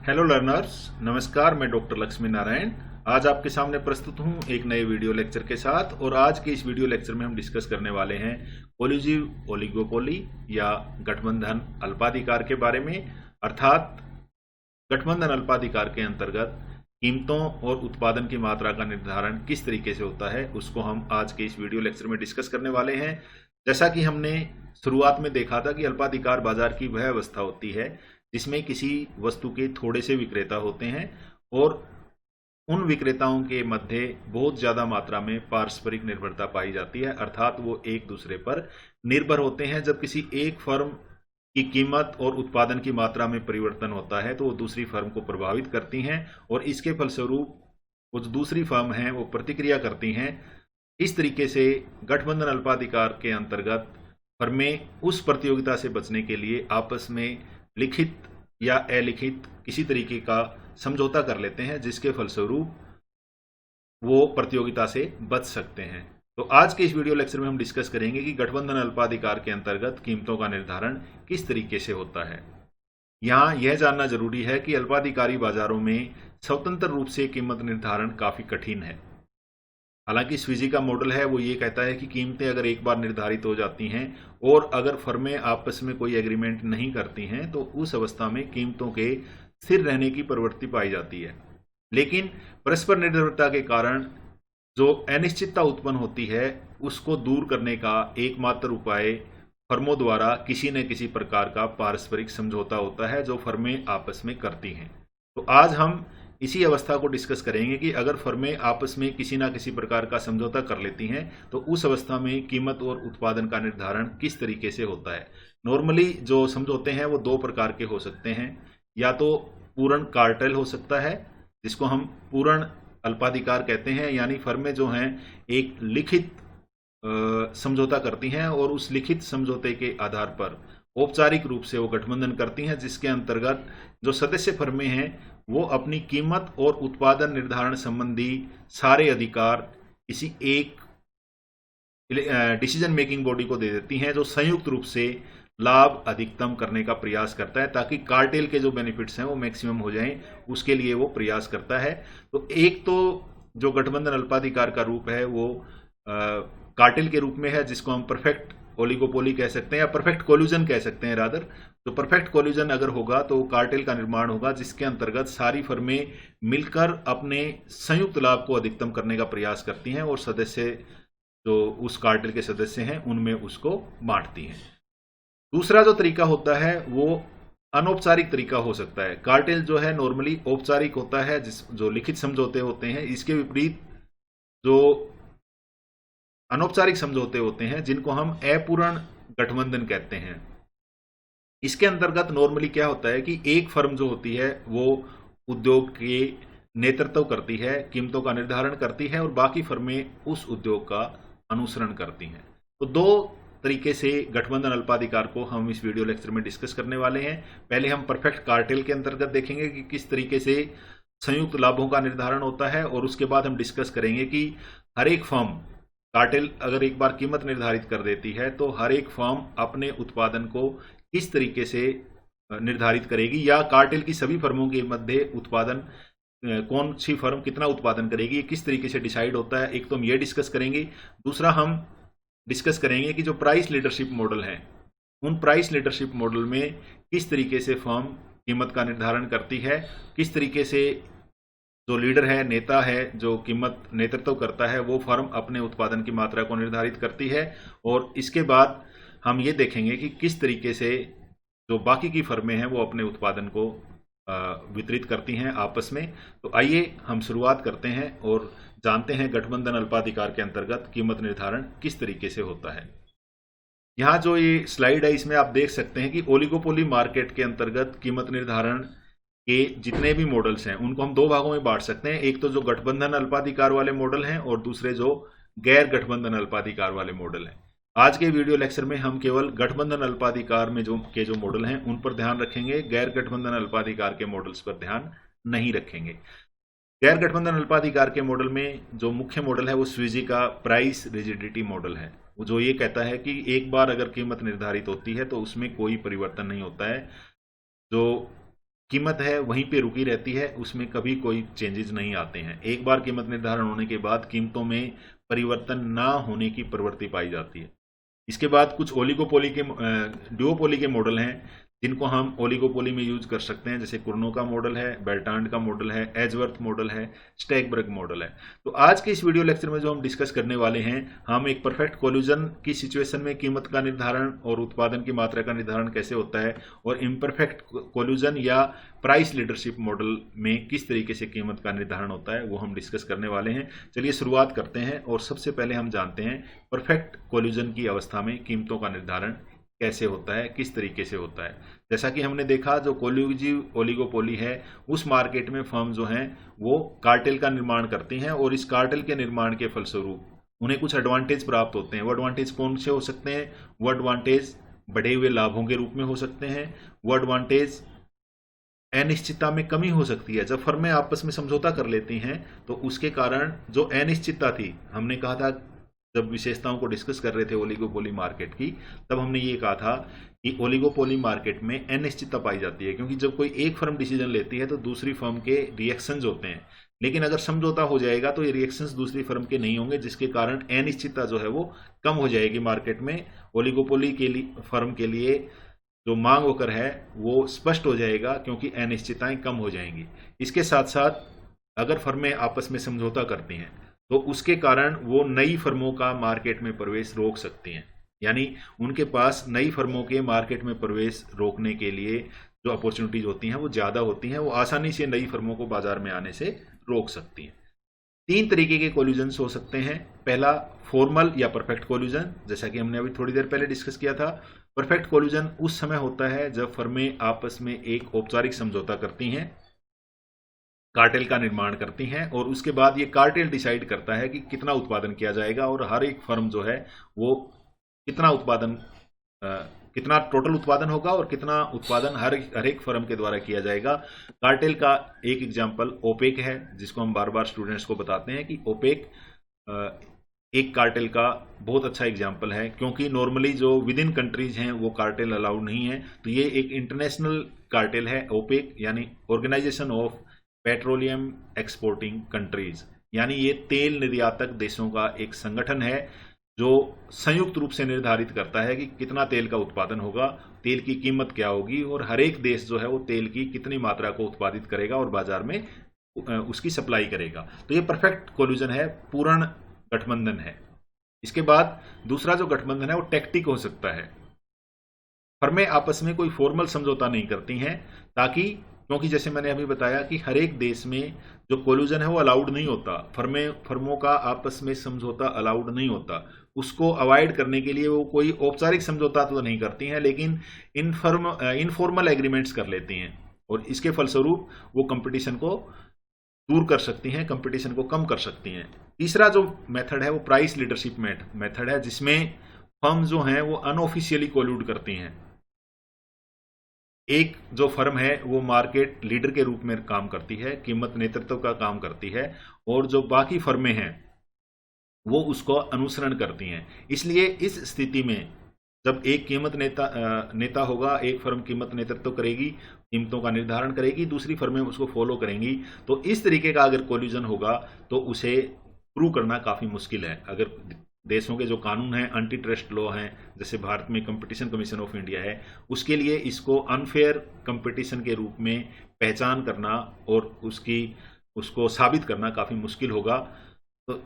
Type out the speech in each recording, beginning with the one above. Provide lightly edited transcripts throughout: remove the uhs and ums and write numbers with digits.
Hello learners, नमस्कार। मैं doctor Lakshmi Narayan आज आपके सामने प्रस्तुत हूं एक नए वीडियो लेक्चर के साथ। और आज के इस वीडियो लेक्चर में हम डिस्कस करने वाले हैं कोलिजिव ओलिगोपोली या गठबंधन अल्पाधिकार के बारे में। अर्थात गठबंधन अल्पाधिकार के अंतर्गत कीमतों और उत्पादन की मात्रा का निर्धारण किस तरीके से होता है, उसको हम आज के इस वीडियो लेक्चर में डिस्कस करने वाले हैं। जैसा कि हमने शुरुआत में देखा था कि अल्पाधिकार बाजार की वह अवस्था होती है जिसमें किसी वस्तु के थोड़े से विक्रेता होते हैं और उन विक्रेताओं के मध्य बहुत ज्यादा मात्रा में पारस्परिक निर्भरता पाई जाती है। अर्थात वो एक दूसरे पर निर्भर होते हैं। जब किसी एक फर्म की कीमत और उत्पादन की मात्रा में परिवर्तन होता है तो वो दूसरी फर्म को प्रभावित करती हैं और इसके फलस्वरूप वो जो दूसरी फर्म है वो प्रतिक्रिया करती हैं। इस तरीके से गठबंधन अल्पाधिकार के अंतर्गत फर्में उस प्रतियोगिता से बचने के लिए आपस में लिखित या अलिखित किसी तरीके का समझौता कर लेते हैं, जिसके फलस्वरूप वो प्रतियोगिता से बच सकते हैं। तो आज के इस वीडियो लेक्चर में हम डिस्कस करेंगे कि गठबंधन अल्पाधिकार के अंतर्गत कीमतों का निर्धारण किस तरीके से होता है। यहाँ यह जानना जरूरी है कि अल्पाधिकारी बाजारों में स्वतंत्र रूप से कीमत निर्धारण काफी कठिन है। हालांकि स्विजी का मॉडल है वो ये कहता है कि कीमतें अगर एक बार निर्धारित हो जाती हैं और अगर फर्में आपस में कोई एग्रीमेंट नहीं करती हैं तो उस अवस्था में कीमतों के स्थिर रहने की प्रवृत्ति पाई जाती है। लेकिन परस्पर निर्भरता के कारण जो अनिश्चितता उत्पन्न होती है उसको दूर करने का एकमात्र उपाय फर्मों द्वारा किसी न किसी प्रकार का पारस्परिक समझौता होता है जो फर्में आपस में करती हैं। तो आज हम इसी अवस्था को डिस्कस करेंगे कि अगर फर्में आपस में किसी ना किसी प्रकार का समझौता कर लेती हैं तो उस अवस्था में कीमत और उत्पादन का निर्धारण किस तरीके से होता है। नॉर्मली जो समझौते हैं वो दो प्रकार के हो सकते हैं। या तो पूर्ण कार्टेल हो सकता है जिसको हम पूर्ण अल्पाधिकार कहते हैं, यानी फर्में जो हैं एक लिखित समझौता करती हैं और उस लिखित समझौते के आधार पर औपचारिक रूप से वो गठबंधन करती हैं, जिसके अंतर्गत जो सदस्य फर्में हैं वो अपनी कीमत और उत्पादन निर्धारण संबंधी सारे अधिकार किसी एक डिसीजन मेकिंग बॉडी को दे देती हैं जो संयुक्त रूप से लाभ अधिकतम करने का प्रयास करता है ताकि कार्टेल के जो बेनिफिट्स हैं वो मैक्सिमम हो जाएं, उसके लिए वो प्रयास करता है। तो एक तो जो गठबंधन अल्पाधिकार का रूप है वो कार्टेल के रूप में है, जिसको हम परफेक्ट ओलिगोपोली कह सकते हैं या परफेक्ट कोल्यूजन कह सकते हैं रादर। तो परफेक्ट कोल्यूजन अगर होगा तो कार्टेल का निर्माण होगा जिसके अंतर्गत सारी फर्में मिलकर अपने संयुक्त लाभ को अधिकतम करने का प्रयास करती हैं और सदस्य जो उस कार्टेल के सदस्य हैं उनमें उसको बांटती हैं। दूसरा जो तरीका होता है वो अनौपचारिक तरीका हो सकता है। कार्टेल जो है नॉर्मली औपचारिक होता है, जो लिखित समझौते होते हैं। इसके विपरीत जो अनौपचारिक समझौते होते हैं जिनको हम अपूर्ण गठबंधन कहते हैं, इसके अंतर्गत नॉर्मली क्या होता है कि एक फर्म जो होती है वो उद्योग के नेतृत्व करती है, कीमतों का निर्धारण करती है और बाकी फर्में उस उद्योग का अनुसरण करती हैं। तो दो तरीके से गठबंधन अल्पाधिकार को हम इस वीडियो लेक्चर में डिस्कस करने वाले हैं। पहले हम परफेक्ट कार्टेल के अंतर्गत देखेंगे कि किस तरीके से संयुक्त लाभों का निर्धारण होता है और उसके बाद हम डिस्कस करेंगे कि हर एक फर्म, कार्टेल अगर एक बार कीमत निर्धारित कर देती है तो हर एक फर्म अपने उत्पादन को किस तरीके से निर्धारित करेगी या कार्टेल की सभी फर्मों के मध्य उत्पादन कौन सी फर्म कितना उत्पादन करेगी किस तरीके से डिसाइड होता है। एक तो हम ये डिस्कस करेंगे। दूसरा हम डिस्कस करेंगे कि जो प्राइस लीडरशिप मॉडल है उन प्राइस लीडरशिप मॉडल में किस तरीके से फर्म कीमत का निर्धारण करती है, किस तरीके से जो लीडर है, नेता है, जो कीमत नेतृत्व करता है वो फर्म अपने उत्पादन की मात्रा को निर्धारित करती है। और इसके बाद हम ये देखेंगे कि किस तरीके से जो बाकी की फर्में हैं वो अपने उत्पादन को वितरित करती हैं आपस में। तो आइए हम शुरुआत करते हैं और जानते हैं गठबंधन अल्पाधिकार के अंतर्गत कीमत निर्धारण किस तरीके से होता है। यहाँ जो ये स्लाइड है इसमें आप देख सकते हैं कि ओलिगोपोली मार्केट के अंतर्गत कीमत निर्धारण के जितने भी मॉडल्स हैं उनको हम दो भागों में बांट सकते हैं। एक तो जो गठबंधन अल्पाधिकार वाले मॉडल हैं और दूसरे जो गैर गठबंधन अल्पाधिकार वाले मॉडल हैं। आज के वीडियो लेक्चर में हम केवल गठबंधन अल्पाधिकार में जो मॉडल हैं उन पर ध्यान रखेंगे, गैर गठबंधन अल्पाधिकार के मॉडल्स पर ध्यान नहीं रखेंगे। गैर गठबंधन अल्पाधिकार के मॉडल में जो मुख्य मॉडल है वो स्विजी का प्राइस रिजिडिटी मॉडल है, जो ये कहता है कि एक बार अगर कीमत निर्धारित होती है तो उसमें कोई परिवर्तन नहीं होता है। जो कीमत है वहीं पे रुकी रहती है, उसमें कभी कोई चेंजेस नहीं आते हैं। एक बार कीमत निर्धारण होने के बाद कीमतों में परिवर्तन ना होने की प्रवृत्ति पाई जाती है। इसके बाद कुछ ओलिगोपोली के ड्यूओपोली के मॉडल हैं जिनको हम ओलिगोपोली में यूज कर सकते हैं, जैसे कुर्नो का मॉडल है, बेल्टांड का मॉडल है, एजवर्थ मॉडल है, स्टैगबर्ग मॉडल है। तो आज के इस वीडियो लेक्चर में जो हम डिस्कस करने वाले हैं, हम एक परफेक्ट कोल्यूजन की सिचुएशन में कीमत का निर्धारण और उत्पादन की मात्रा का निर्धारण कैसे होता है, और इम्परफेक्ट कोल्यूजन या प्राइस लीडरशिप मॉडल में किस तरीके से कीमत का निर्धारण होता है, वो हम डिस्कस करने वाले हैं। चलिए शुरुआत करते हैं, और सबसे पहले हम जानते हैं परफेक्ट कोल्यूजन की अवस्था में कीमतों का निर्धारण कैसे होता है, किस तरीके से होता है। जैसा कि हमने देखा, जो कोल्यूजिव ओलिगोपोली है उस मार्केट में फर्म जो हैं वो कार्टेल का निर्माण करती हैं, और इस कार्टेल के निर्माण के फलस्वरूप उन्हें कुछ एडवांटेज प्राप्त होते हैं। वो एडवांटेज कौन से हो सकते हैं? वो एडवांटेज बढ़े हुए लाभों के रूप में हो सकते हैं। वो एडवांटेज अनिश्चितता में कमी हो सकती है। जब फर्में आपस में समझौता कर लेती हैं तो उसके कारण जो अनिश्चितता थी, हमने कहा था जब विशेषताओं को डिस्कस कर रहे थे ओलिगोपोली मार्केट की, तब हमने ये कहा था कि ओलिगोपोली मार्केट में अनिश्चितता पाई जाती है, क्योंकि जब कोई एक फर्म डिसीजन लेती है तो दूसरी फर्म के रिएक्शंस होते हैं, लेकिन अगर समझौता हो जाएगा तो ये रिएक्शंस दूसरी फर्म के नहीं होंगे, जिसके कारण अनिश्चितता जो है वो कम हो जाएगी मार्केट में। ओलिगोपोली के लिए फर्म के लिए जो मांग वक्र है वो स्पष्ट हो जाएगा, क्योंकि अनिश्चितताएं कम हो जाएंगी। इसके साथ साथ अगर फर्में आपस में समझौता करती हैं तो उसके कारण वो नई फर्मों का मार्केट में प्रवेश रोक सकती हैं, यानी उनके पास नई फर्मों के मार्केट में प्रवेश रोकने के लिए जो अपॉर्चुनिटीज होती हैं वो ज़्यादा होती हैं। वो आसानी से नई फर्मों को बाजार में आने से रोक सकती हैं। 3 तरीके के कोल्यूजन हो सकते हैं। पहला फॉर्मल या परफेक्ट कोल्यूजन, जैसा कि हमने अभी थोड़ी देर पहले डिस्कस किया था। परफेक्ट कोल्यूजन उस समय होता है जब फर्में आपस में एक औपचारिक समझौता करती हैं, कार्टेल का निर्माण करती हैं, और उसके बाद ये कार्टेल डिसाइड करता है कि कितना उत्पादन किया जाएगा, और हर एक फर्म जो है वो कितना टोटल उत्पादन होगा और कितना उत्पादन हर एक फर्म के द्वारा किया जाएगा। कार्टेल का एक एग्जांपल ओपेक है, जिसको हम बार बार स्टूडेंट्स को बताते हैं कि ओपेक एक कार्टेल का बहुत अच्छा एग्जाम्पल है, क्योंकि नॉर्मली जो विद इन कंट्रीज हैं वो कार्टेल अलाउड नहीं है। तो ये एक इंटरनेशनल कार्टेल है ओपेक, यानी organisation of petroleum exporting countries, यानी ये तेल निर्यातक देशों का एक संगठन है जो संयुक्त रूप से निर्धारित करता है कि कितना तेल का उत्पादन होगा, तेल की कीमत क्या होगी, और हर एक देश जो है वो तेल की कितनी मात्रा को उत्पादित करेगा और बाजार में उसकी सप्लाई करेगा। तो ये परफेक्ट कोल्यूजन है, पूर्ण गठबंधन है। इसके बाद दूसरा जो गठबंधन है वो टैक्टिक हो सकता है। फर्में आपस में कोई फॉर्मल समझौता नहीं करती हैं, ताकि क्योंकि जैसे मैंने अभी बताया कि हर एक देश में जो कोल्यूजन है वो अलाउड नहीं होता, फर्मों का आपस में समझौता अलाउड नहीं होता। उसको अवॉइड करने के लिए वो कोई औपचारिक समझौता तो नहीं करती हैं, लेकिन इनफॉर्मल एग्रीमेंट्स कर लेती हैं, और इसके फलस्वरूप वो कंपटीशन को दूर कर सकती हैं, कंपटीशन को कम कर सकती हैं। तीसरा जो मेथड है वो प्राइस लीडरशिप मेथड है, जिसमें फर्म जो हैं वो अनऑफिशियली कोल्यूड करती हैं। एक जो फर्म है वो मार्केट लीडर के रूप में काम करती है, कीमत नेतृत्व का काम करती है, और जो बाकी फर्में हैं वो उसको अनुसरण करती हैं। इसलिए इस स्थिति में जब एक कीमत नेता होगा, एक फर्म कीमत नेतृत्व करेगी, कीमतों का निर्धारण करेगी, दूसरी फर्में उसको फॉलो करेंगी, तो इस तरीके का अगर कोल्यूजन होगा तो उसे प्रूव करना काफी मुश्किल है। अगर देशों के जो कानून हैं, एंटी ट्रस्ट लॉ हैं, जैसे भारत में कंपटीशन कमीशन ऑफ इंडिया है, उसके लिए इसको अनफेयर कंपटीशन के रूप में पहचान करना और उसको साबित करना काफी मुश्किल होगा। तो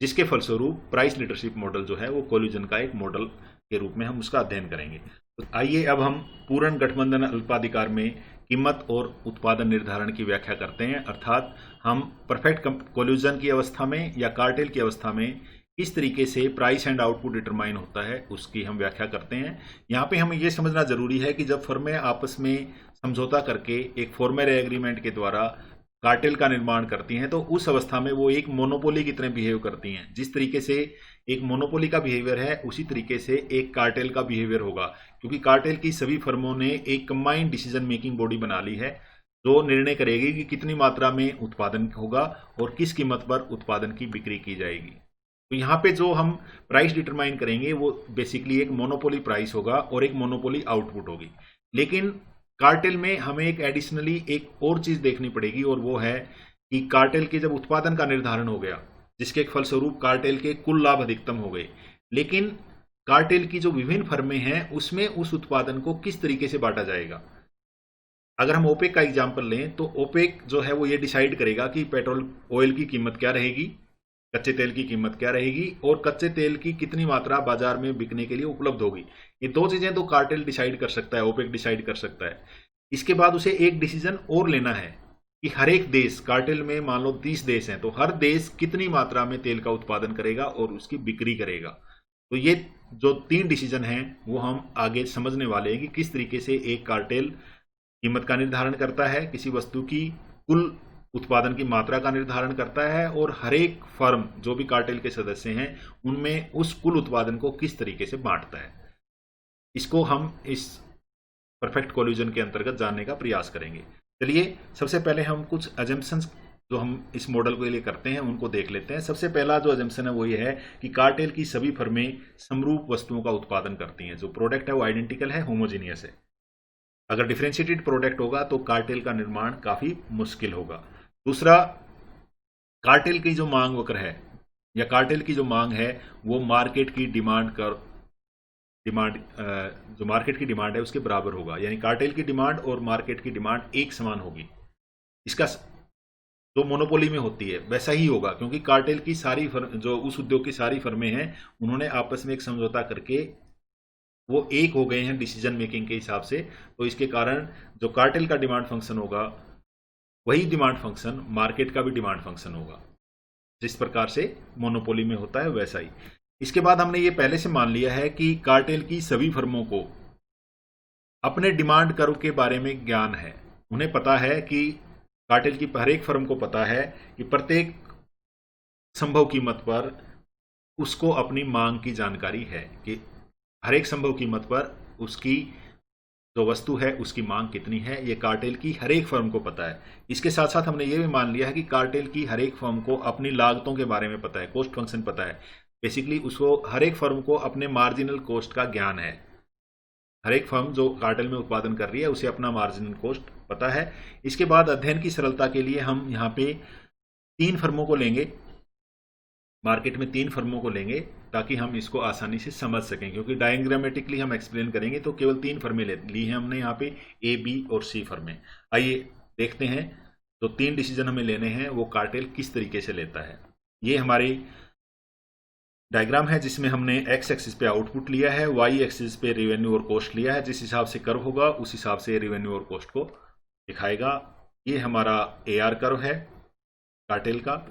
जिसके फलस्वरूप प्राइस लीडरशिप मॉडल जो है वो कोल्यूजन का एक मॉडल के रूप में हम उसका अध्ययन करेंगे। तो आइए अब हम पूर्ण गठबंधन अल्पाधिकार में कीमत और उत्पादन निर्धारण की व्याख्या करते हैं, अर्थात हम परफेक्ट कोल्यूजन की अवस्था में या कार्टेल की अवस्था में किस तरीके से प्राइस एंड आउटपुट डिटरमाइन होता है उसकी हम व्याख्या करते हैं। यहाँ पे हमें ये समझना जरूरी है कि जब फर्में आपस में समझौता करके एक फॉर्मल एग्रीमेंट के द्वारा कार्टेल का निर्माण करती हैं, तो उस अवस्था में वो एक मोनोपोली की तरह बिहेव करती हैं। जिस तरीके से एक मोनोपोली का बिहेवियर है, उसी तरीके से एक कार्टेल का बिहेवियर होगा, क्योंकि कार्टेल की सभी फर्मों ने एक कंबाइंड डिसीजन मेकिंग बॉडी बना ली है जो निर्णय करेगी कि कितनी मात्रा में उत्पादन होगा और किस कीमत पर उत्पादन की बिक्री की जाएगी। तो यहाँ पे जो हम प्राइस डिटरमाइन करेंगे वो बेसिकली एक मोनोपोली प्राइस होगा और एक मोनोपोली आउटपुट होगी। लेकिन कार्टेल में हमें एक एडिशनली एक और चीज देखनी पड़ेगी, और वो है कि कार्टेल के जब उत्पादन का निर्धारण हो गया, जिसके फलस्वरूप कार्टेल के कुल लाभ अधिकतम हो गए, लेकिन कार्टेल की जो विभिन्न फर्में हैं उसमें उस उत्पादन को किस तरीके से बांटा जाएगा। अगर हम ओपेक का एग्जाम्पल लें तो ओपेक जो है वो ये डिसाइड करेगा कि पेट्रोल ऑयल की कीमत क्या रहेगी, कच्चे तेल की कीमत क्या रहेगी, और कच्चे तेल की कितनी मात्रा बाजार में बिकने के लिए उपलब्ध होगी। ये दो चीजें तो कार्टेल डिसाइड कर सकता है, ओपेक डिसाइड कर सकता है। इसके बाद उसे एक डिसीजन और लेना है कि हर एक देश, कार्टेल में मान लो 30 देश हैं, तो हर देश कितनी मात्रा में तेल का उत्पादन करेगा और उसकी बिक्री करेगा। तो ये जो 3 डिसीजन हैं वो हम आगे समझने वाले हैं कि किस तरीके से एक कार्टेल कीमत का निर्धारण करता है, किसी वस्तु की कुल उत्पादन की मात्रा का निर्धारण करता है, और हर एक फर्म जो भी कार्टेल के सदस्य हैं उनमें उस कुल उत्पादन को किस तरीके से बांटता है। इसको हम इस परफेक्ट कोल्यूजन के अंतर्गत जानने का प्रयास करेंगे। चलिए सबसे पहले हम कुछ अजम्पशंस जो हम इस मॉडल के लिए करते हैं उनको देख लेते हैं। सबसे पहला जो अजम्पशन है वो ये है कि कार्टेल की सभी फर्में समरूप वस्तुओं का उत्पादन करती हैं, जो प्रोडक्ट है वो आइडेंटिकल है, होमोजीनियस है। अगर डिफरेंशिएटेड प्रोडक्ट होगा तो कार्टेल का निर्माण काफी मुश्किल होगा। दूसरा, कार्टेल की जो मांग वक्र है या कार्टेल की जो मांग है वो मार्केट की डिमांड जो मार्केट की डिमांड है उसके बराबर होगा, यानी कार्टेल की डिमांड और मार्केट की डिमांड एक समान होगी। इसका जो मोनोपोली में होती है वैसा ही होगा, क्योंकि कार्टेल की सारी जो उस उद्योग की सारी फर्में हैं उन्होंने आपस में एक समझौता करके वो एक हो गए हैं डिसीजन मेकिंग के हिसाब से। तो इसके कारण जो कार्टेल का डिमांड फंक्शन होगा वही डिमांड फंक्शन मार्केट का भी डिमांड फंक्शन होगा, जिस प्रकार से मोनोपोली में होता है वैसा ही। इसके बाद हमने ये पहले से मान लिया है कि कार्टेल की सभी फर्मों को अपने डिमांड कर्व के बारे में ज्ञान है। उन्हें पता है कि कार्टेल की हर एक फर्म को पता है कि प्रत्येक संभव कीमत पर उसको अपनी मांग की जानकारी है, कि हर एक संभव कीमत पर उसकी जो वस्तु है उसकी मांग कितनी है, ये कार्टेल की हर एक फर्म को पता है। इसके साथ साथ हमने ये भी मान लिया है कि कार्टेल की हर एक फर्म को अपनी लागतों के बारे में पता है, कॉस्ट फंक्शन पता है। बेसिकली उसको हर एक फर्म को अपने मार्जिनल कॉस्ट का ज्ञान है। हर एक फर्म जो कार्टेल में उत्पादन कर रही है उसे अपना मार्जिनल कॉस्ट पता है। इसके बाद अध्ययन की सरलता के लिए हम यहाँ पे 3 फर्मों को लेंगे, मार्केट में 3 फर्मों को लेंगे ताकि हम इसको आसानी से समझ सकें, क्योंकि डायग्रामेटिकली हम एक्सप्लेन करेंगे तो केवल 3 फर्में ली हैं हमने यहाँ पे, ए, बी और सी फर्में। आइए देखते हैं जो 3 डिसीजन हमें लेने हैं वो कार्टेल किस तरीके से लेता है। ये हमारी डायग्राम है जिसमें हमने एक्स एक्सिस पे आउटपुट लिया है, वाई एक्सिस पे रेवेन्यू और कॉस्ट लिया है। जिस हिसाब से कर्व होगा उस हिसाब से रेवेन्यू और कॉस्ट को दिखाएगा। ये हमारा AR कर्व है कार्टेल का,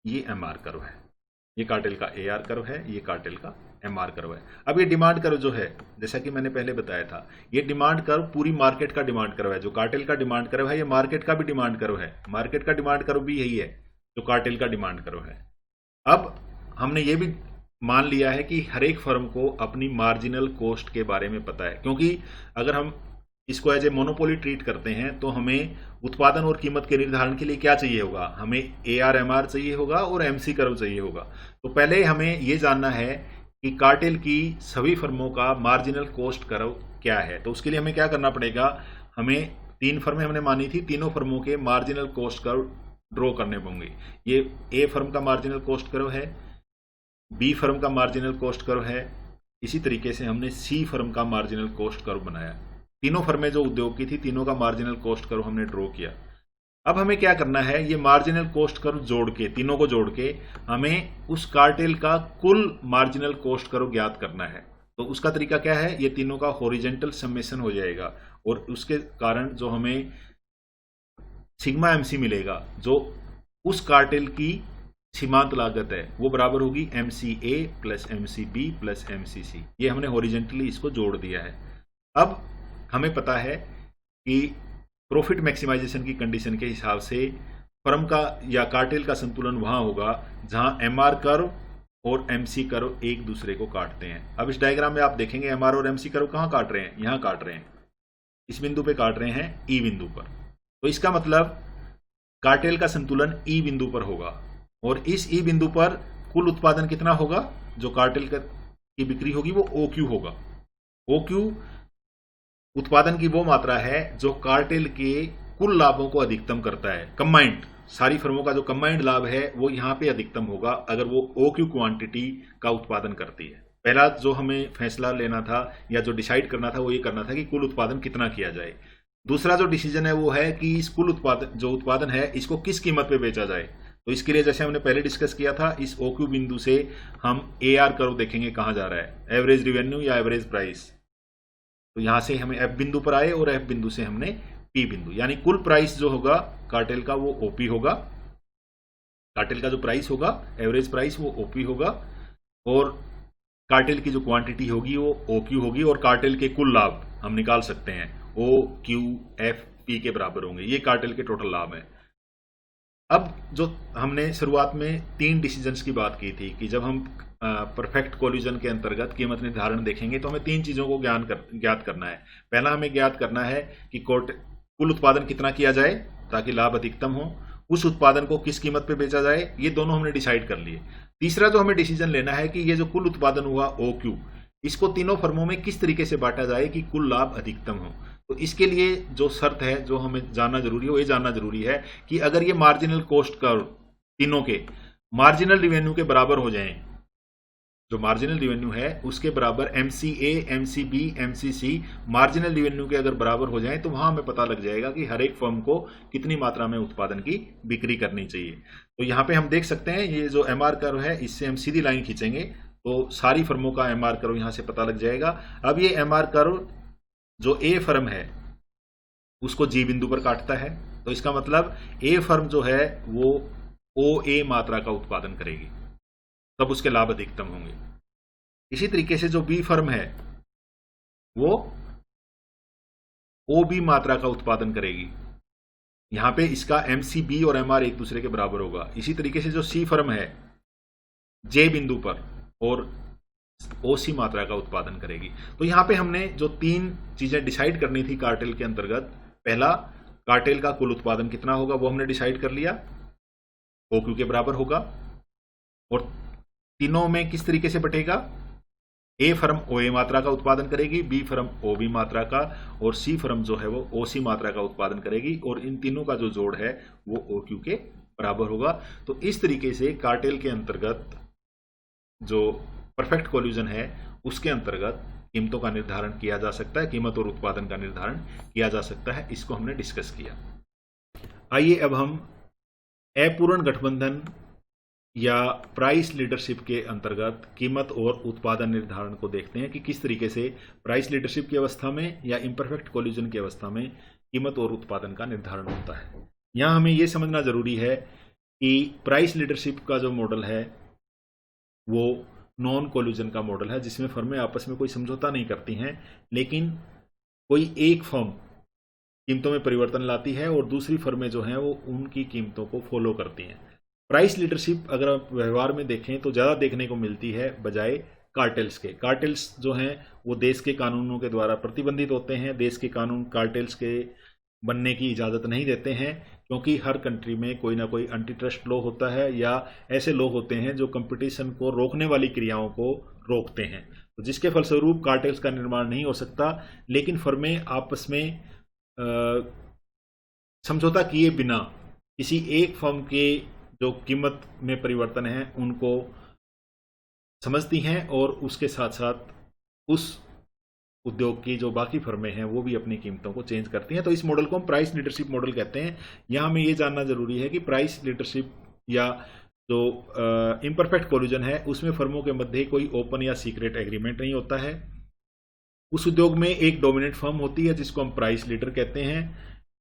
ये MR कर्व है। ये कार्टेल का AR कर्व है, ये कार्टेल का MR कर्व है। अब ये डिमांड कर्व जो है, जैसा कि मैंने पहले बताया था, ये डिमांड कर्व पूरी मार्केट का डिमांड कर्व है। जो कार्टेल का डिमांड कर्व है ये मार्केट का भी डिमांड कर्व है। मार्केट का डिमांड कर्व भी यही है जो कार्टेल का डिमांड कर्व है। अब हमने ये भी मान लिया है कि हर एक फर्म को अपनी मार्जिनल कॉस्ट के बारे में पता है, क्योंकि अगर हम इसको एज ए मोनोपोली ट्रीट करते हैं तो हमें उत्पादन और कीमत के निर्धारण के लिए क्या चाहिए होगा, हमें AR MR चाहिए होगा और MC कर्व चाहिए होगा। तो पहले हमें ये जानना है कि कार्टेल की सभी फर्मों का मार्जिनल कॉस्ट कर्व क्या है। तो उसके लिए हमें क्या करना पड़ेगा, हमें 3 फर्में हमने मानी थी, तीनों फर्मों के मार्जिनल कॉस्ट कर्व ड्रॉ करने होंगे। ये A फर्म का मार्जिनल कॉस्ट कर्व है, B फर्म का मार्जिनल कॉस्ट कर्व है, इसी तरीके से हमने C फर्म का मार्जिनल कॉस्ट कर्व बनाया। तीनों फर्में जो उद्योग की थी तीनों का मार्जिनल कॉस्ट कर्व हमने ड्रॉ किया। अब हमें क्या करना है, ये मार्जिनल कॉस्ट कर्व जोड़ के, तीनों को जोड़ के हमें उस कार्टेल का कुल मार्जिनल कॉस्ट कर्व ज्ञात करना है। तो उसका तरीका क्या है, ये तीनों का हॉरिजॉन्टल समेशन हो जाएगा और उसके कारण जो हमें सिग्मा MC मिलेगा, जो उस कार्टेल की सीमांत लागत है, वो बराबर होगी MCA plus MCB plus MCC। ये हमने हॉरिजॉन्टली इसको जोड़ दिया है। अब हमें पता है कि प्रॉफिट मैक्सिमाइजेशन की कंडीशन के हिसाब से फर्म का या कार्टेल का संतुलन वहां होगा जहां MR कर्व और MC कर्व एक दूसरे को काटते हैं। अब इस डायग्राम में आप देखेंगे MR और MC कर्व कहां काट रहे हैं, यहां काट रहे हैं, इस बिंदु पे काट रहे हैं, E बिंदु पर। तो इसका मतलब कार्टेल का संतुलन E बिंदु पर होगा और इस E बिंदु पर कुल उत्पादन कितना होगा, जो कार्टेल की बिक्री होगी वो OQ होगा। OQ उत्पादन की वो मात्रा है जो कार्टेल के कुल लाभों को अधिकतम करता है। कंबाइंड सारी फर्मों का जो कंबाइंड लाभ है वो यहाँ पे अधिकतम होगा अगर वो OQ क्वांटिटी का उत्पादन करती है। पहला जो हमें फैसला लेना था या जो डिसाइड करना था वो ये करना था कि कुल उत्पादन कितना किया जाए। दूसरा जो डिसीजन है वो है कि इस कुल उत्पादन है इसको किस कीमत पे बेचा जाए। तो इसके लिए जैसे हमने पहले डिस्कस किया था, इस OQ बिंदु से हम AR कर्व देखेंगे कहाँ जा रहा है, एवरेज रिवेन्यू या एवरेज प्राइस। तो यहां से हमें F बिंदु पर आए और F बिंदु से हमने P बिंदु, यानी कुल प्राइस जो होगा कार्टेल का वो OP होगा। कार्टेल का जो प्राइस होगा एवरेज प्राइस वो OP होगा और कार्टेल की जो क्वांटिटी होगी वो OQ होगी और कार्टेल के कुल लाभ हम निकाल सकते हैं OQFP के बराबर होंगे। ये कार्टेल के टोटल लाभ हैं। अब जो हमने शुरुआत में 3 डिसीजंस की बात की थी कि जब हम परफेक्ट कोलिजन के अंतर्गत कीमत निर्धारण देखेंगे तो हमें 3 चीजों को ज्ञात करना है। पहला हमें ज्ञात करना है कि कुल उत्पादन कितना किया जाए ताकि लाभ अधिकतम हो, उस उत्पादन को किस कीमत पे बेचा जाए, ये दोनों हमने डिसाइड कर लिए। तीसरा जो हमें डिसीजन लेना है कि ये जो कुल उत्पादन हुआ OQ, इसको तीनों फर्मों में किस तरीके से बांटा जाए कि कुल लाभ अधिकतम हो। तो इसके लिए जो शर्त है जो हमें जानना जरूरी है वो ये जानना जरूरी है कि अगर ये मार्जिनल कॉस्ट कर्व तीनों के मार्जिनल रिवेन्यू के बराबर हो जाएं, जो मार्जिनल रिवेन्यू है उसके बराबर MCA, MCB, MCC marginal revenue के अगर बराबर हो जाएं तो वहां हमें पता लग जाएगा कि हर एक फर्म को कितनी मात्रा में उत्पादन की बिक्री करनी चाहिए। तो यहाँ पे हम देख सकते हैं ये जो MR कर्व है इससे हम सीधी लाइन खींचेंगे तो सारी फर्मों का MR कर्व यहाँ से पता लग जाएगा। अब ये MR कर्व जो A फर्म है उसको G बिंदु पर काटता है, तो इसका मतलब A फर्म जो है वो OA मात्रा का उत्पादन करेगी, तब उसके लाभ अधिकतम होंगे। इसी तरीके से जो B फर्म है वो OB मात्रा का उत्पादन करेगी, यहां पे इसका MCB और MR एक दूसरे के बराबर होगा। इसी तरीके से जो C फर्म है J बिंदु पर और OC मात्रा का उत्पादन करेगी। तो यहां पे हमने जो 3 चीजें डिसाइड करनी थी कार्टेल के अंतर्गत, पहला कार्टेल का कुल उत्पादन कितना होगा वो हमने डिसाइड कर लिया, OQ के बराबर होगा, और तीनों में किस तरीके से बटेगा, A फर्म OA मात्रा का उत्पादन करेगी, B फर्म OB मात्रा का और C फर्म जो है वो OC मात्रा का उत्पादन करेगी और इन तीनों का जो जोड़ है वो OQ के बराबर होगा। तो इस तरीके से कार्टेल के अंतर्गत जो परफेक्ट कोल्यूजन है उसके अंतर्गत कीमतों का निर्धारण किया जा सकता है, कीमत और उत्पादन का निर्धारण किया जा सकता है। इसको हमने डिस्कस किया। आइए अब हम अपूर्ण गठबंधन या प्राइस लीडरशिप के अंतर्गत कीमत और उत्पादन निर्धारण को देखते हैं कि किस तरीके से प्राइस लीडरशिप की अवस्था में या इम्परफेक्ट कोल्यूजन की अवस्था में कीमत और उत्पादन का निर्धारण होता है। यहाँ हमें यह समझना जरूरी है कि प्राइस लीडरशिप का जो मॉडल है वो नॉन कोल्यूजन का मॉडल है, जिसमें फर्में आपस में कोई समझौता नहीं करती हैं, लेकिन कोई एक फर्म कीमतों में परिवर्तन लाती है और दूसरी फर्में जो हैं वो उनकी कीमतों को फॉलो करती हैं। प्राइस लीडरशिप अगर आप व्यवहार में देखें तो ज़्यादा देखने को मिलती है बजाय कार्टेल्स के। कार्टेल्स जो हैं वो देश के कानूनों के द्वारा प्रतिबंधित होते हैं। देश के कानून कार्टेल्स के बनने की इजाज़त नहीं देते हैं, क्योंकि हर कंट्री में कोई ना कोई एंटी ट्रस्ट लॉ होता है या ऐसे लॉ होते हैं जो कंपटीशन को रोकने वाली क्रियाओं को रोकते हैं, तो जिसके फलस्वरूप कार्टेल्स का निर्माण नहीं हो सकता। लेकिन फर्में आपस में समझौता किए बिना किसी एक फर्म के जो कीमत में परिवर्तन है उनको समझती हैं और उसके साथ साथ उस उद्योग की जो बाकी फर्में हैं वो भी अपनी कीमतों को चेंज करती हैं। तो इस मॉडल को हम प्राइस लीडरशिप मॉडल कहते हैं। यहाँ हमें ये जानना जरूरी है कि प्राइस लीडरशिप या जो इम्परफेक्ट कोल्यूजन है उसमें फर्मों के मध्य कोई ओपन या सीक्रेट एग्रीमेंट नहीं होता है। उस उद्योग में एक डोमिनेंट फर्म होती है जिसको हम प्राइस लीडर कहते हैं।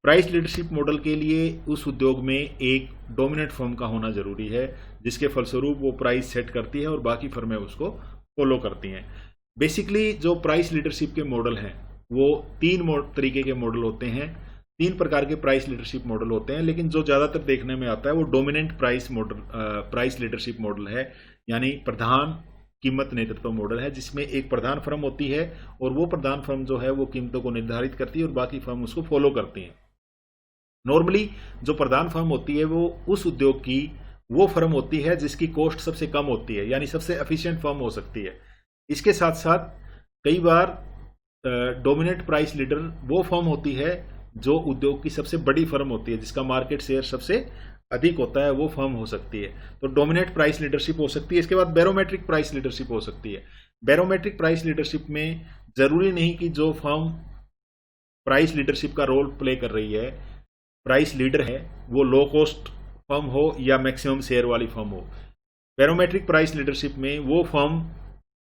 प्राइस लीडरशिप मॉडल के लिए उस उद्योग में एक डोमिनेंट फर्म का होना जरूरी है, जिसके फलस्वरूप वो प्राइस सेट करती है और बाकी फर्में उसको फॉलो करती हैं। बेसिकली जो प्राइस लीडरशिप के मॉडल हैं वो 3 तरीके के मॉडल होते हैं, 3 प्रकार के प्राइस लीडरशिप मॉडल होते हैं, लेकिन जो ज़्यादातर देखने में आता है वो डोमिनेंट प्राइस लीडरशिप मॉडल है, यानी प्रधान कीमत नेतृत्व मॉडल है, जिसमें एक प्रधान फर्म होती है और वो प्रधान फर्म जो है वो कीमतों को निर्धारित करती है और बाकी फर्म उसको फॉलो करती हैं। नॉर्मली जो प्रधान फर्म होती है वो उस उद्योग की वो फर्म होती है जिसकी कॉस्ट सबसे कम होती है, यानी सबसे एफिशिएंट फर्म हो सकती है। इसके साथ साथ कई बार डोमिनेंट प्राइस लीडर वो फर्म होती है जो उद्योग की सबसे बड़ी फर्म होती है, जिसका मार्केट शेयर सबसे अधिक होता है, वो फर्म हो सकती है। तो डोमिनेंट प्राइस लीडरशिप हो सकती है। इसके बाद बैरोमेट्रिक प्राइस लीडरशिप हो सकती है। बैरोमेट्रिक प्राइस लीडरशिप में जरूरी नहीं कि जो फर्म प्राइस लीडरशिप का रोल प्ले कर रही है, प्राइस लीडर है, वो लो कॉस्ट फर्म हो या मैक्सिमम शेयर वाली फर्म हो। बैरोमेट्रिक प्राइस लीडरशिप में वो फर्म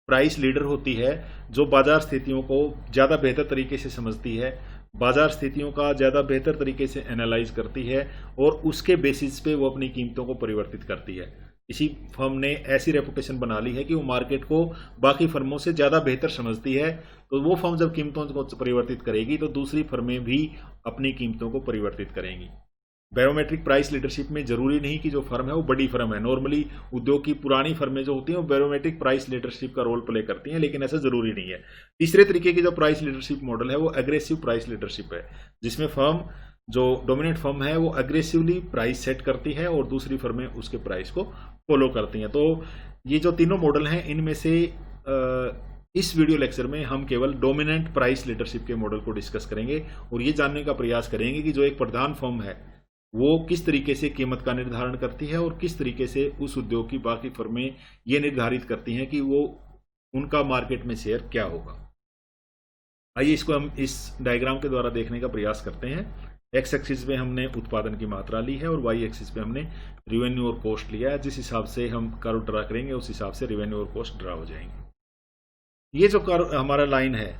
प्राइस लीडर होती है जो बाजार स्थितियों को ज़्यादा बेहतर तरीके से समझती है, बाजार स्थितियों का ज़्यादा बेहतर तरीके से एनालाइज करती है और उसके बेसिस पे वो अपनी कीमतों को परिवर्तित करती है। इसी फर्म ने ऐसी रेपुटेशन बना ली है कि वो मार्केट को बाकी फर्मों से ज़्यादा बेहतर समझती है। तो वो फर्म जब कीमतों को परिवर्तित करेगी तो दूसरी फर्में भी अपनी कीमतों को परिवर्तित करेंगी। बैरोमेट्रिक प्राइस लीडरशिप में जरूरी नहीं कि जो फर्म है वो बड़ी फर्म है। नॉर्मली उद्योग की पुरानी फर्में जो होती हैं वो बैरोमेट्रिक प्राइस लीडरशिप का रोल प्ले करती हैं, लेकिन ऐसा जरूरी नहीं है। तीसरे तरीके की जो प्राइस लीडरशिप मॉडल है वो एग्रेसिव प्राइस लीडरशिप है, जिसमें फर्म जो डोमिनेंट फर्म है वो एग्रेसिवली प्राइस सेट करती है और दूसरी फर्में उसके प्राइस को फॉलो करती हैं। तो ये जो तीनों मॉडल हैं, इनमें से इस वीडियो लेक्चर में हम केवल डोमिनेंट प्राइस लीडरशिप के मॉडल को डिस्कस करेंगे और ये जानने का प्रयास करेंगे कि जो एक प्रधान फर्म है वो किस तरीके से कीमत का निर्धारण करती है और किस तरीके से उस उद्योग की बाकी फर्में ये निर्धारित करती हैं कि वो उनका मार्केट में शेयर क्या होगा। आइए इसको हम इस डायग्राम के द्वारा देखने का प्रयास करते हैं। एक्स एक्सिस पे हमने उत्पादन की मात्रा ली है और वाई एक्सिस पे हमने रिवेन्यू और कॉस्ट लिया है। जिस हिसाब से हम कर्व ड्रा करेंगे उस हिसाब से रिवेन्यू और कॉस्ट ड्रा हो जाएंगे। ये जो कर्व हमारा लाइन है,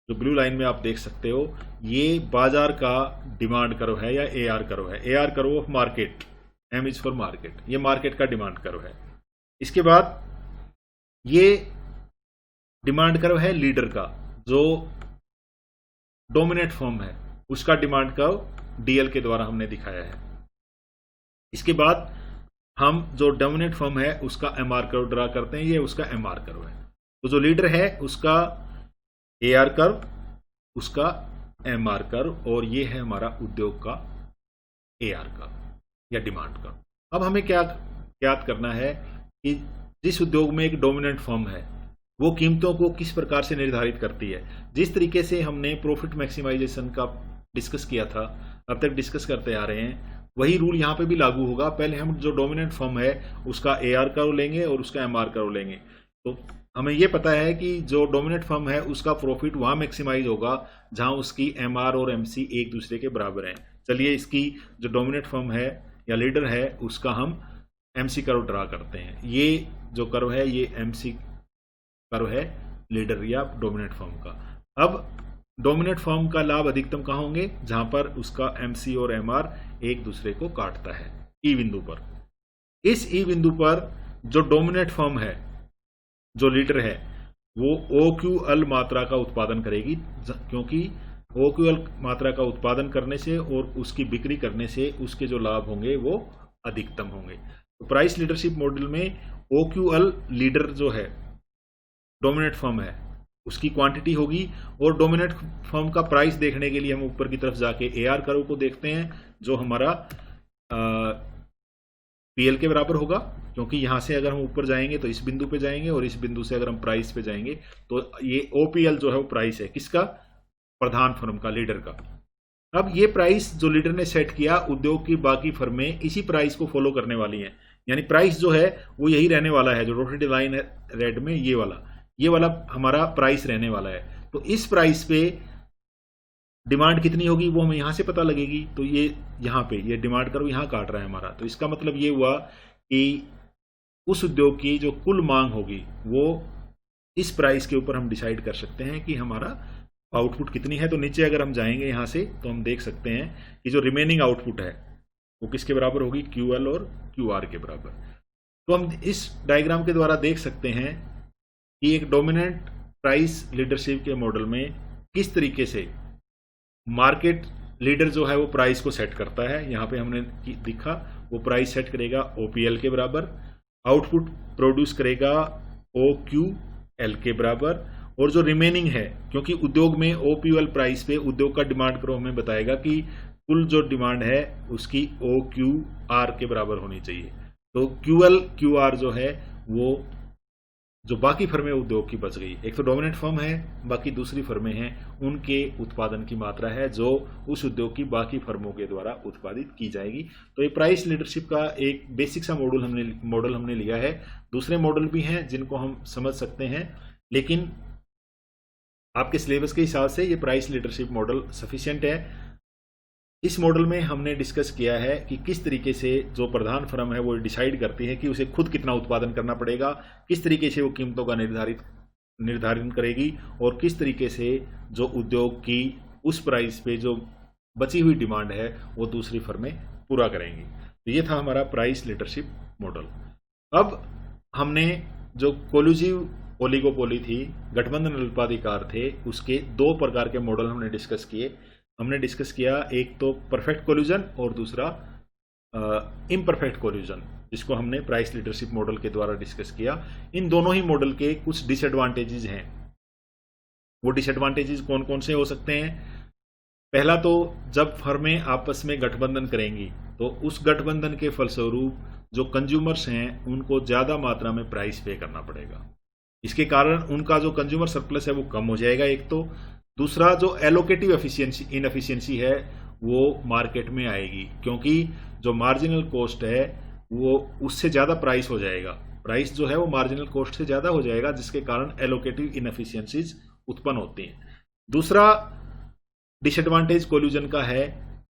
जो ब्लू लाइन में आप देख सकते हो, ये बाजार का डिमांड कर्व है या एआर कर्व है। AR curve of market, M is for market, ये मार्केट का डिमांड कर्व है। इसके बाद ये डिमांड कर्व है लीडर का, जो डोमिनेंट फर्म है उसका डिमांड कर्व डीएल के द्वारा हमने दिखाया है। इसके बाद हम जो डोमिनेंट फर्म है उसका एमआर कर्व ड्रा करते हैं, ये उसका एमआर कर्व है। तो जो लीडर है उसका एआर कर्व, उसका एमआर कर्व, और ये है हमारा उद्योग का एआर कर्व या डिमांड कर्व। अब हमें क्या याद करना है कि जिस उद्योग में एक डोमिनेंट फर्म है वो कीमतों को किस प्रकार से निर्धारित करती है। जिस तरीके से हमने प्रॉफिट मैक्सिमाइजेशन का डिस्कस किया था, अब तक डिस्कस करते आ रहे हैं, वही रूल यहाँ पे भी लागू होगा। पहले हम जो डोमिनेंट फर्म है उसका एआर कर्व लेंगे और उसका एमआर कर्व लेंगे। तो हमें यह पता है कि जो डोमिनेंट फर्म है उसका प्रॉफिट वहां मैक्सिमाइज होगा जहां उसकी एमआर और एमसी एक दूसरे के बराबर हैं। चलिए इसकी जो डोमिनेंट फर्म है या लीडर है उसका हम एमसी कर्व ड्रा करते हैं। ये जो कर्व है ये एमसी कर्व है लीडर या डोमिनेंट फर्म का। अब डोमिनेंट फर्म का लाभ अधिकतम कहाँ होंगे? जहां पर उसका एमसी और एमआर एक दूसरे को काटता है, ई बिंदु पर। इस ई बिंदु पर जो डोमिनेंट फर्म है, जो लीडर है, वो OQL मात्रा का उत्पादन करेगी, क्योंकि OQL मात्रा का उत्पादन करने से और उसकी बिक्री करने से उसके जो लाभ होंगे वो अधिकतम होंगे। तो प्राइस लीडरशिप मॉडल में OQL लीडर जो है, डोमिनेंट फर्म है, उसकी क्वांटिटी होगी और डोमिनेंट फर्म का प्राइस देखने के लिए हम ऊपर की तरफ जाके एआर कर्व को देखते हैं, जो हमारा पीएल के बराबर होगा, क्योंकि यहां से अगर हम ऊपर जाएंगे तो इस बिंदु पे जाएंगे और इस बिंदु से अगर हम प्राइस पे जाएंगे तो ये ओपीएल जो है वो प्राइस है किसका? प्रधान फर्म का, लीडर का। अब ये प्राइस जो लीडर ने सेट किया, उद्योग की बाकी फर्में इसी प्राइस को फॉलो करने वाली हैं। यानी प्राइस जो है वो यही रहने वाला है, जो रोटेटेड लाइन है रेड में, ये वाला हमारा प्राइस रहने वाला है। तो इस प्राइस पे डिमांड कितनी होगी वो हमें यहां से पता लगेगी। तो ये यहां पे ये डिमांड कर्व यहां काट रहा है हमारा। तो इसका मतलब ये हुआ कि उस उद्योग की जो कुल मांग होगी वो इस प्राइस के ऊपर हम डिसाइड कर सकते हैं कि हमारा आउटपुट कितनी है। तो नीचे अगर हम जाएंगे यहां से तो हम देख सकते हैं कि जो रिमेनिंग आउटपुट है वो किसके बराबर होगी? QL और QR के बराबर। तो हम इस डायग्राम के द्वारा देख सकते हैं कि एक डोमिनेंट प्राइस लीडरशिप के मॉडल में किस तरीके से मार्केट लीडर जो है वो प्राइस को सेट करता है। यहाँ पे हमने दिखा वो प्राइस सेट करेगा OPL के बराबर, आउटपुट प्रोड्यूस करेगा OQL के बराबर, और जो रिमेनिंग है, क्योंकि उद्योग में OPL प्राइस पे उद्योग का डिमांड कर्व हमें बताएगा कि कुल जो डिमांड है उसकी OQR के बराबर होनी चाहिए। तो QL QR जो है वो जो बाकी फर्में उद्योग की बच गई। एक तो डोमिनेंट फर्म है, बाकी दूसरी फर्में हैं, उनके उत्पादन की मात्रा है जो उस उद्योग की बाकी फर्मों के द्वारा उत्पादित की जाएगी। तो ये प्राइस लीडरशिप का एक बेसिक सा मॉडल हमने लिया है। दूसरे मॉडल भी हैं जिनको हम समझ सकते हैं, लेकिन आपके सिलेबस के हिसाब से ये प्राइस लीडरशिप मॉडल सफिशिएंट है। इस मॉडल में हमने डिस्कस किया है कि किस तरीके से जो प्रधान फर्म है वो डिसाइड करती है कि उसे खुद कितना उत्पादन करना पड़ेगा, किस तरीके से वो कीमतों का निर्धारण करेगी, और किस तरीके से जो उद्योग की उस प्राइस पे जो बची हुई डिमांड है वो दूसरी फर्में पूरा करेंगी। तो ये था हमारा प्राइस लीडरशिप मॉडल। अब हमने जो कोलिजिव ओलिगोपोली थी, गठबंधन अल्पाधिकार थे, उसके दो प्रकार के मॉडल हमने डिस्कस किए। हमने डिस्कस किया एक तो परफेक्ट कोल्यूजन और दूसरा इम्परफेक्ट कोल्यूजन, जिसको हमने प्राइस लीडरशिप मॉडल के द्वारा डिस्कस किया। इन दोनों ही मॉडल के कुछ डिसएडवांटेजेस हैं। वो डिसएडवांटेजेस कौन कौन से हो सकते हैं? पहला तो जब फर्में आपस में गठबंधन करेंगी तो उस गठबंधन के फलस्वरूप जो कंज्यूमर्स हैं उनको ज्यादा मात्रा में प्राइस पे करना पड़ेगा। इसके कारण उनका जो कंज्यूमर सरप्लस है वो कम हो जाएगा एक तो। दूसरा, जो एलोकेटिव इनएफिशिएंसी है वो मार्केट में आएगी, क्योंकि जो मार्जिनल कॉस्ट है वो उससे ज़्यादा प्राइस हो जाएगा। प्राइस जो है वो मार्जिनल कॉस्ट से ज़्यादा हो जाएगा, जिसके कारण एलोकेटिव इनएफिशिएंसीज उत्पन्न होती हैं। दूसरा डिसएडवांटेज कोल्यूजन का है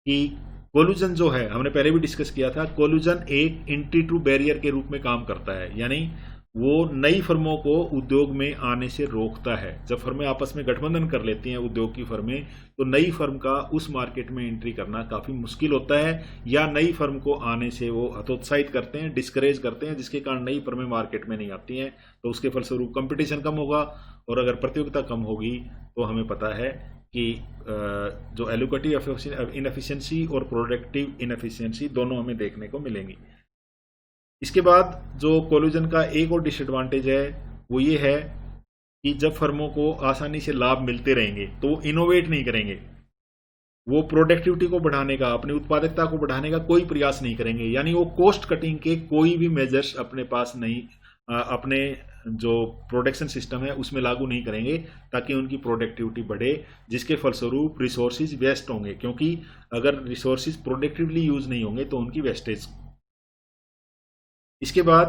कि कोल्यूजन जो है, हमने पहले भी डिस्कस किया था, कोल्यूजन एक एंट्री टू बैरियर के रूप में काम करता है, यानी वो नई फर्मों को उद्योग में आने से रोकता है। जब फर्में आपस में गठबंधन कर लेती हैं उद्योग की फर्में, तो नई फर्म का उस मार्केट में एंट्री करना काफी मुश्किल होता है, या नई फर्म को आने से वो हतोत्साहित करते हैं, डिस्करेज करते हैं, जिसके कारण नई फर्में मार्केट में नहीं आती हैं। तो उसके फलस्वरूप कंपटीशन कम होगा, और अगर प्रतियोगिता कम होगी तो हमें पता है कि जो एलोकेटिव इनएफिशिएंसी और प्रोडक्टिव इनएफिशिएंसी दोनों हमें देखने को मिलेंगी। इसके बाद जो कोल्यूजन का एक और डिसएडवांटेज है वो ये है कि जब फर्मों को आसानी से लाभ मिलते रहेंगे तो वो इनोवेट नहीं करेंगे, वो प्रोडक्टिविटी को बढ़ाने का, अपनी उत्पादकता को बढ़ाने का कोई प्रयास नहीं करेंगे, यानी वो कॉस्ट कटिंग के कोई भी मेजर्स अपने पास नहीं, अपने जो प्रोडक्शन सिस्टम है उसमें लागू नहीं करेंगे ताकि उनकी प्रोडक्टिविटी बढ़े, जिसके फलस्वरूप रिसोर्सेज वेस्ट होंगे, क्योंकि अगर रिसोर्सेज प्रोडक्टिवली यूज नहीं होंगे तो उनकी वेस्टेज। इसके बाद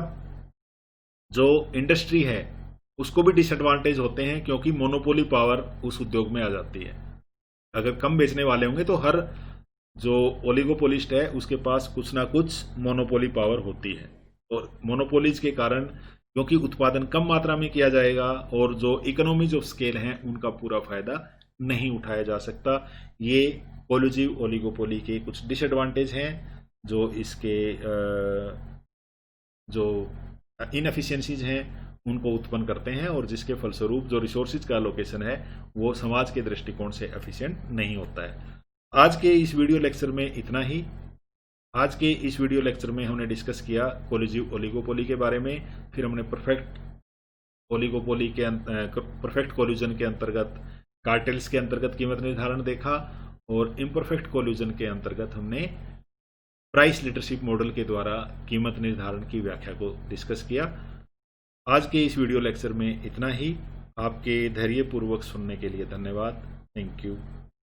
जो इंडस्ट्री है उसको भी डिसएडवांटेज होते हैं, क्योंकि मोनोपोली पावर उस उद्योग में आ जाती है। अगर कम बेचने वाले होंगे तो हर जो ओलिगोपोलिस्ट है उसके पास कुछ ना कुछ मोनोपोली पावर होती है, और मोनोपोलीज के कारण क्योंकि उत्पादन कम मात्रा में किया जाएगा और जो इकोनॉमीज ऑफ स्केल हैं उनका पूरा फायदा नहीं उठाया जा सकता। ये कोलिजिव ओलिगोपोली के कुछ डिसएडवांटेज हैं जो इसके जो इनएफिशिएंसीज हैं उनको उत्पन्न करते हैं, और जिसके फलस्वरूप जो रिसोर्सेज का लोकेशन है वो समाज के दृष्टिकोण से एफिशिएंट नहीं होता है। आज के इस वीडियो लेक्चर में इतना ही। आज के इस वीडियो लेक्चर में हमने डिस्कस किया कोलिजिव ओलिगोपोली के बारे में, फिर हमने परफेक्ट ओलिगोपोली के परफेक्ट कोल्यूजन के अंतर्गत कार्टेल्स के अंतर्गत कीमत निर्धारण देखा, और इम्परफेक्ट कोल्यूजन के अंतर्गत हमने प्राइस लीडरशिप मॉडल के द्वारा कीमत निर्धारण की व्याख्या को डिस्कस किया। आज के इस वीडियो लेक्चर में इतना ही। आपके धैर्यपूर्वक सुनने के लिए धन्यवाद। Thank you.